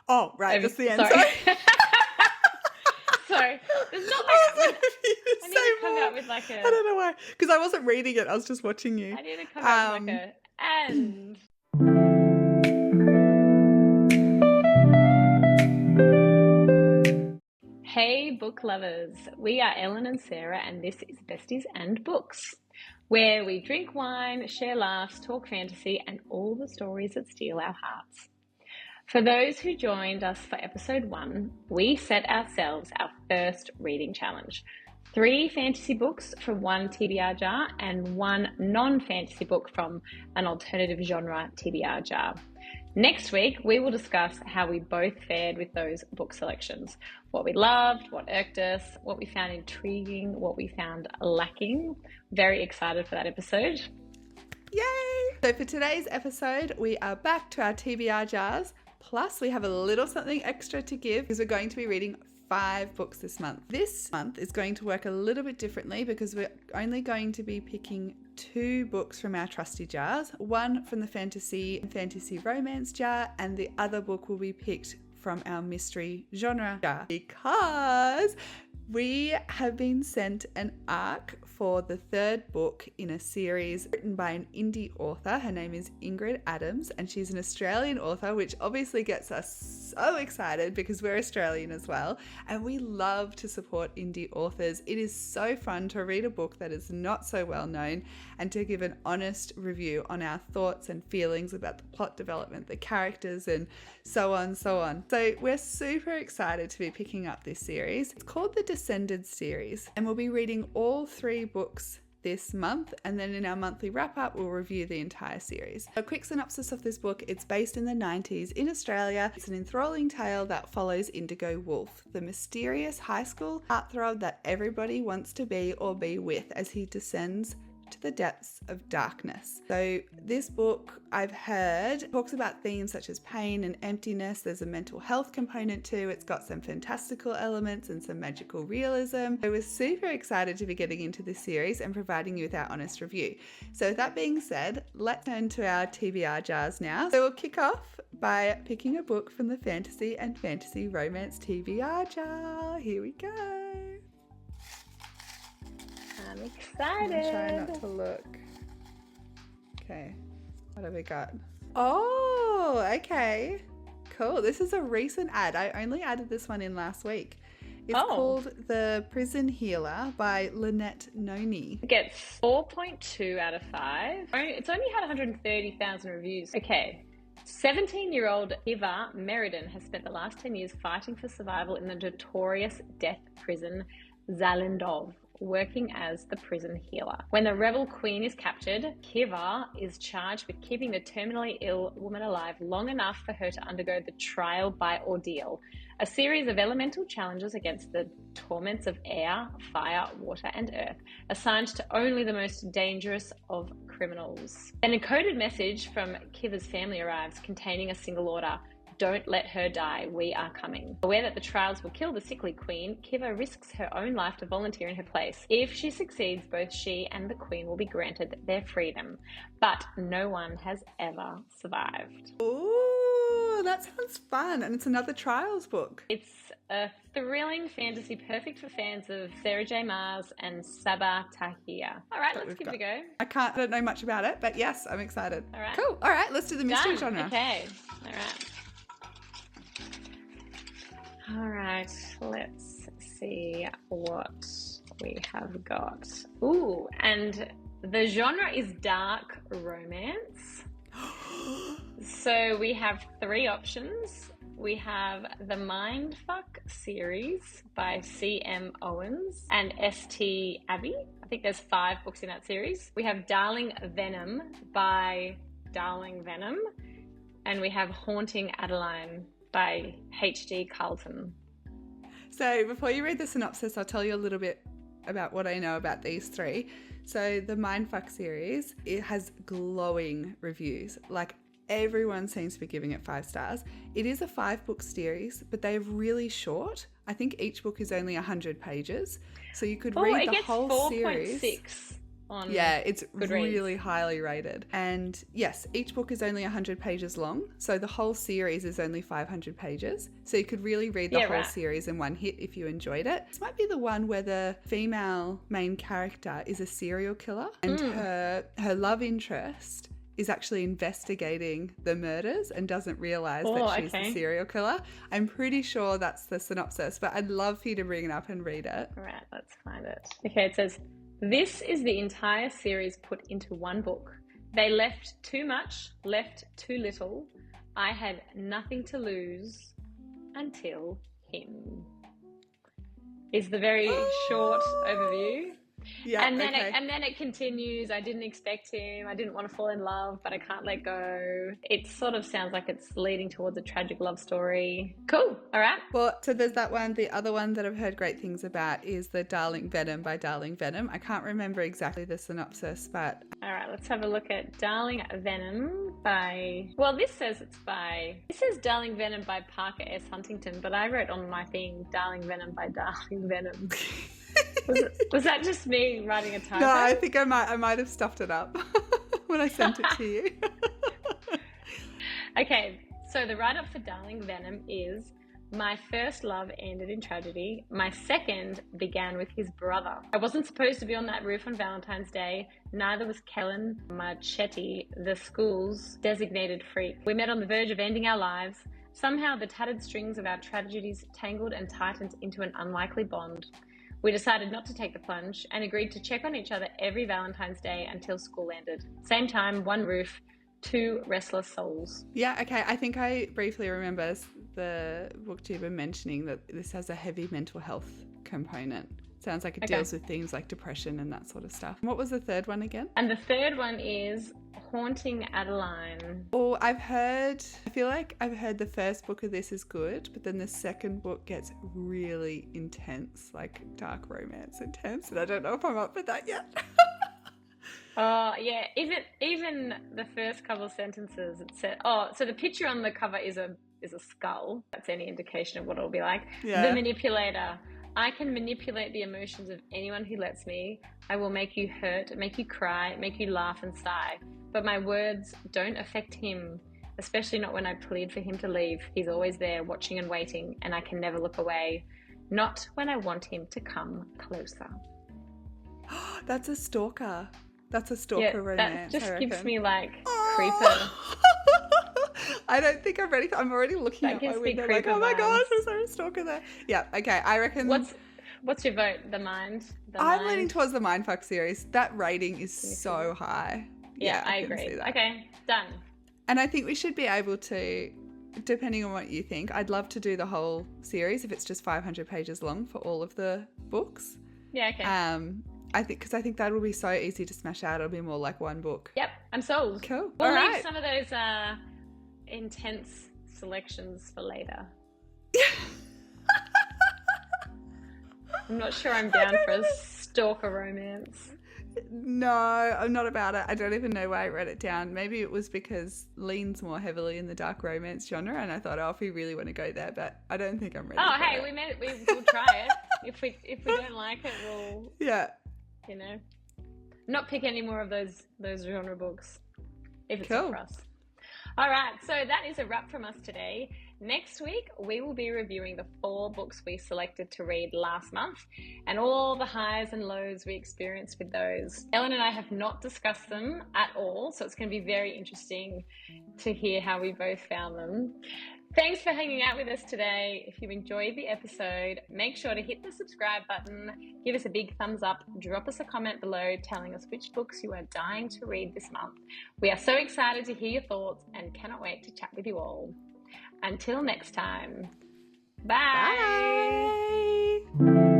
Oh, right. That's the end. Sorry. Sorry. Sorry. There's not I need to come out with like a... I don't know why. Because I wasn't reading it. I was just watching you. I need to come out with like a... And... Hey book lovers, we are Ellen and Sarah and this is Besties and Books, where we drink wine, share laughs, talk fantasy and all the stories that steal our hearts. For those who joined us for episode 1, we set ourselves our first reading challenge. 3 fantasy books from 1 TBR jar and 1 non-fantasy book from an alternative genre TBR jar. Next week, we will discuss how we both fared with those book selections. What we loved, what irked us, what we found intriguing, what we found lacking. Very excited for that episode. Yay! So for today's episode, we are back to our TBR jars. Plus, we have a little something extra to give because we're going to be reading 5 books this month. This month is going to work a little bit differently because we're only going to be picking 2 books from our trusty jars, one from the fantasy romance jar, and the other book will be picked from our mystery genre jar because we have been sent an ARC for the 3rd book in a series written by an indie author. Her name is Ingrid Adams and she's an Australian author, which obviously gets us so excited because we're Australian as well and we love to support indie authors. It is so fun to read a book that is not so well known and to give an honest review on our thoughts and feelings about the plot development, the characters and so on. So we're super excited to be picking up this series. It's called the Descended series and we'll be reading all 3 books this month, and then in our monthly wrap-up we'll review the entire series. A quick synopsis of this book: it's based in the 90s in Australia. It's an enthralling tale that follows Indigo Wolf, the mysterious high school heartthrob that everybody wants to be or be with as he descends to the depths of darkness. So this book, I've heard, talks about themes such as pain and emptiness. There's a mental health component too. It's got some fantastical elements and some magical realism. I was super excited to be getting into this series and providing you with our honest review. So with that being said, let's turn to our TBR jars now. So we'll kick off by picking a book from the fantasy and fantasy romance TBR jar. Here we go. I'm excited. I'm trying not to look. Okay, what have we got? Oh, okay. Cool. This is a recent ad. I only added this one in last week. It's called The Prison Healer by Lynette Noni. It gets 4.2 out of 5. It's only had 130,000 reviews. Okay. 17-year-old Eva Meriden has spent the last 10 years fighting for survival in the notorious death prison Zalendov, working as the prison healer. When the rebel queen is captured, Kiva is charged with keeping the terminally ill woman alive long enough for her to undergo the trial by ordeal, a series of elemental challenges against the torments of air, fire, water, and earth, assigned to only the most dangerous of criminals. An encoded message from Kiva's family arrives containing a single order: "Don't let her die, we are coming." Aware that the trials will kill the sickly queen, Kiva risks her own life to volunteer in her place. If she succeeds, both she and the queen will be granted their freedom. But no one has ever survived. Ooh, that sounds fun. And it's another trials book. It's a thrilling fantasy perfect for fans of Sarah J. Maas and Sabah Tahir. All right, let's give it a go. I don't know much about it, but yes, I'm excited. All right. Cool. All right, let's do the mystery Done. genre. Okay. All right. All right, let's see what we have got. Ooh, and the genre is dark romance. So we have 3 options. We have the Mindfuck series by C.M. Owens and S.T. Abbey. I think there's 5 books in that series. We have Darling Venom by Darling Venom. And we have Haunting Adeline by H.D. Carlton. So before you read the synopsis, I'll tell you a little bit about what I know about these 3. So the Mindfuck series, it has glowing reviews. Like, everyone seems to be giving it 5 stars. It is a 5-book series, but they're really short. I think each book is only 100 pages. So you could read the whole series. It gets 4.6 on Yeah, it's Goodreads. really highly rated. And yes, each book is only 100 pages long. So the whole series is only 500 pages. So you could really read the whole series in one hit if you enjoyed it. This might be the one where the female main character is a serial killer and her love interest is actually investigating the murders and doesn't realise that she's the serial killer. I'm pretty sure that's the synopsis, but I'd love for you to bring it up and read it. All right, let's find it. Okay, it says, this is the entire series put into one book. They left too much, left too little. I had nothing to lose until him. Is the very short overview. Yeah, and then it continues. I didn't expect him. I didn't want to fall in love, but I can't let go. It sort of sounds like it's leading towards a tragic love story. Cool. All right. Well, so there's that one. The other one that I've heard great things about is the Darling Venom by Darling Venom. I can't remember exactly the synopsis, but... All right, let's have a look at Darling Venom by... Well, this says Darling Venom by Parker S. Huntington, but I wrote on my thing Darling Venom by Darling Venom. Was that just me writing a typo? No, I think I might have stuffed it up when I sent it to you. Okay, so the write-up for Darling Venom is, my first love ended in tragedy. My second began with his brother. I wasn't supposed to be on that roof on Valentine's Day. Neither was Kellen Marchetti, the school's designated freak. We met on the verge of ending our lives. Somehow the tattered strings of our tragedies tangled and tightened into an unlikely bond. We decided not to take the plunge and agreed to check on each other every Valentine's Day until school ended. Same time, one roof, two restless souls. Yeah, okay. I think I briefly remember the booktuber mentioning that this has a heavy mental health component. Sounds like it deals with things like depression and that sort of stuff. What was the third one again? And the third one is Haunting Adeline. Oh, I feel like I've heard the first book of this is good, but then the second book gets really intense, like dark romance intense, and I don't know if I'm up for that yet. Oh, yeah. Even the first couple of sentences, it said, so the picture on the cover is a skull. That's any indication of what it'll be like. Yeah. The manipulator. I can manipulate the emotions of anyone who lets me. I will make you hurt, make you cry, make you laugh and sigh. But my words don't affect him, especially not when I plead for him to leave. He's always there watching and waiting, and I can never look away. Not when I want him to come closer. That's a stalker. That's a stalker romance. That just gives me like creeper. I don't think I'm ready. I'm already looking at my window like, oh my gosh, is there a stalker there? Yeah, okay. I reckon. What's your vote? The Mind? I'm leaning towards the Mindfuck series. That rating is so high. Yeah, I agree. Okay, done. And I think we should be able to, depending on what you think, I'd love to do the whole series if it's just 500 pages long for all of the books. Yeah, okay. I think that will be so easy to smash out. It'll be more like one book. Yep, I'm sold. Cool. We'll leave some of those intense selections for later. I'm not sure I'm down for a stalker romance. No, I'm not about it. I don't even know why I wrote it down. Maybe it was because leans more heavily in the dark romance genre, and I thought, if we really want to go there, but I don't think I'm ready. Oh, hey, we'll try it. If we don't like it, we'll not pick any more of those genre books if it's not for us. All right, so that is a wrap from us today. Next week, we will be reviewing the 4 books we selected to read last month and all the highs and lows we experienced with those. Ellen and I have not discussed them at all, so it's going to be very interesting to hear how we both found them. Thanks for hanging out with us today. If you enjoyed the episode, make sure to hit the subscribe button, give us a big thumbs up, drop us a comment below telling us which books you are dying to read this month. We are so excited to hear your thoughts and cannot wait to chat with you all. Until next time, bye. Bye.